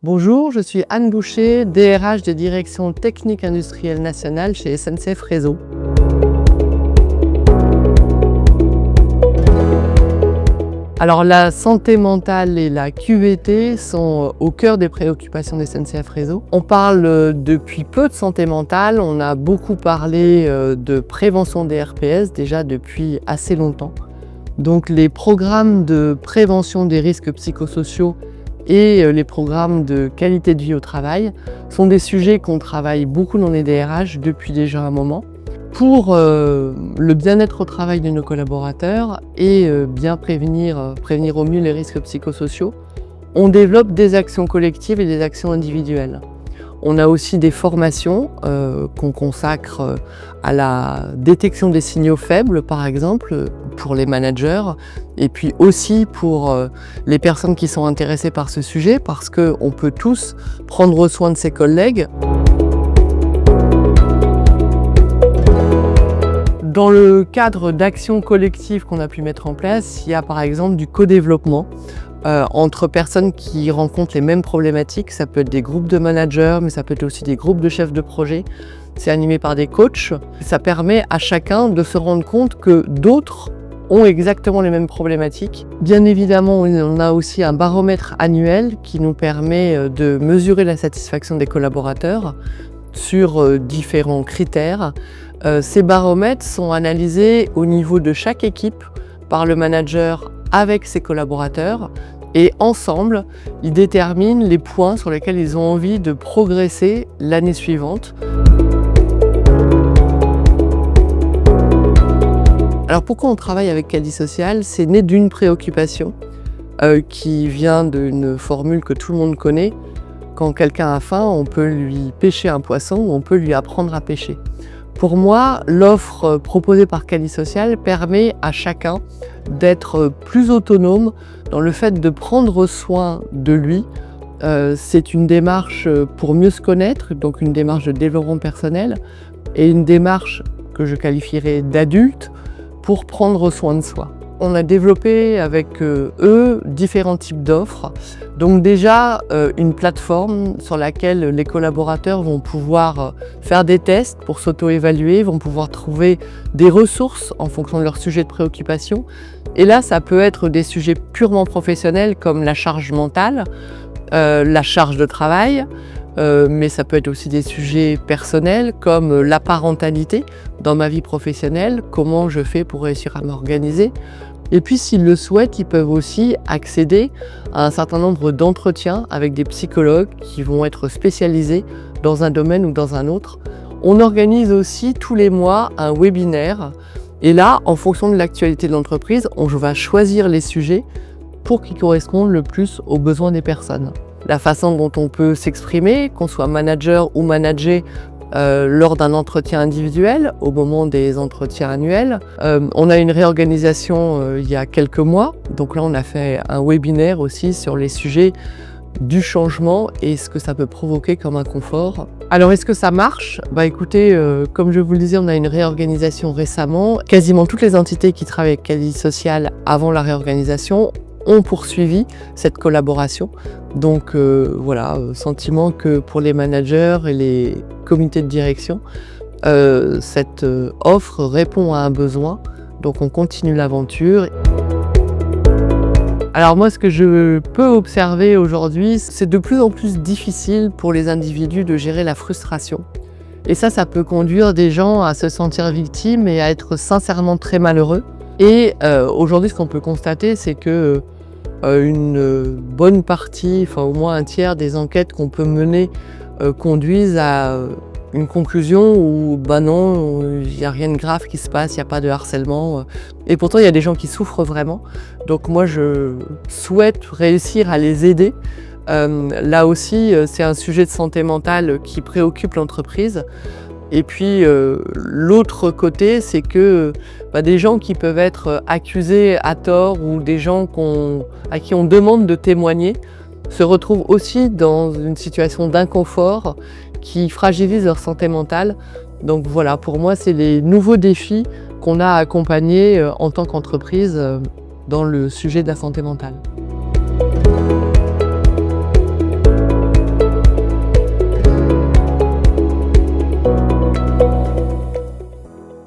Bonjour, je suis Anne Boucher, DRH de Direction Technique Industrielle Nationale chez SNCF Réseau. Alors la santé mentale et la QVT sont au cœur des préoccupations de SNCF Réseau. On parle depuis peu de santé mentale, on a beaucoup parlé de prévention des RPS déjà depuis assez longtemps. Donc les programmes de prévention des risques psychosociaux et les programmes de qualité de vie au travail sont des sujets qu'on travaille beaucoup dans les DRH depuis déjà un moment pour le bien-être au travail de nos collaborateurs et bien prévenir au mieux les risques psychosociaux. On développe des actions collectives et des actions individuelles. On a aussi des formations qu'on consacre à la détection des signaux faibles, par exemple, pour les managers, et puis aussi pour les personnes qui sont intéressées par ce sujet, parce qu'on peut tous prendre soin de ses collègues. Dans le cadre d'actions collectives qu'on a pu mettre en place, il y a par exemple du co-développement entre personnes qui rencontrent les mêmes problématiques. Ça peut être des groupes de managers, mais ça peut être aussi des groupes de chefs de projet. C'est animé par des coachs. Ça permet à chacun de se rendre compte que d'autres ont exactement les mêmes problématiques. Bien évidemment, on a aussi un baromètre annuel qui nous permet de mesurer la satisfaction des collaborateurs sur différents critères. Ces baromètres sont analysés au niveau de chaque équipe par le manager avec ses collaborateurs et ensemble, ils déterminent les points sur lesquels ils ont envie de progresser l'année suivante. Alors pourquoi on travaille avec Caddie Social? C'est né d'une préoccupation qui vient d'une formule que tout le monde connaît. Quand quelqu'un a faim, on peut lui pêcher un poisson ou on peut lui apprendre à pêcher. Pour moi, l'offre proposée par Caddie Social permet à chacun d'être plus autonome dans le fait de prendre soin de lui. C'est une démarche pour mieux se connaître, donc une démarche de développement personnel et une démarche que je qualifierais d'adulte pour prendre soin de soi. On a développé avec eux différents types d'offres. Donc déjà, une plateforme sur laquelle les collaborateurs vont pouvoir faire des tests pour s'auto-évaluer, vont pouvoir trouver des ressources en fonction de leur sujet de préoccupation. Et là, ça peut être des sujets purement professionnels comme la charge mentale, la charge de travail, mais ça peut être aussi des sujets personnels comme la parentalité dans ma vie professionnelle, comment je fais pour réussir à m'organiser. Et puis s'ils le souhaitent, ils peuvent aussi accéder à un certain nombre d'entretiens avec des psychologues qui vont être spécialisés dans un domaine ou dans un autre. On organise aussi tous les mois un webinaire et là, en fonction de l'actualité de l'entreprise, on va choisir les sujets pour qu'ils correspondent le plus aux besoins des personnes. La façon dont on peut s'exprimer, qu'on soit manager ou manager, lors d'un entretien individuel, au moment des entretiens annuels. On a une réorganisation il y a quelques mois, donc là on a fait un webinaire aussi sur les sujets du changement et ce que ça peut provoquer comme inconfort. Alors est-ce que ça marche? Écoutez, comme je vous le disais, on a une réorganisation récemment. Quasiment toutes les entités qui travaillent avec Caddie Social avant la réorganisation ont poursuivi cette collaboration. Donc voilà, sentiment que pour les managers et les comités de direction, cette offre répond à un besoin. Donc on continue l'aventure. Alors moi, ce que je peux observer aujourd'hui, c'est de plus en plus difficile pour les individus de gérer la frustration. Et ça peut conduire des gens à se sentir victimes et à être sincèrement très malheureux. Et aujourd'hui, ce qu'on peut constater, c'est que une bonne partie, enfin au moins un tiers des enquêtes qu'on peut mener conduisent à une conclusion où non, il n'y a rien de grave qui se passe, il n'y a pas de harcèlement. Et pourtant, il y a des gens qui souffrent vraiment. Donc moi, je souhaite réussir à les aider. Là aussi, c'est un sujet de santé mentale qui préoccupe l'entreprise. Et puis l'autre côté, c'est que des gens qui peuvent être accusés à tort ou des gens à qui on demande de témoigner se retrouvent aussi dans une situation d'inconfort qui fragilise leur santé mentale. Donc voilà, pour moi, c'est les nouveaux défis qu'on a à accompagner en tant qu'entreprise dans le sujet de la santé mentale.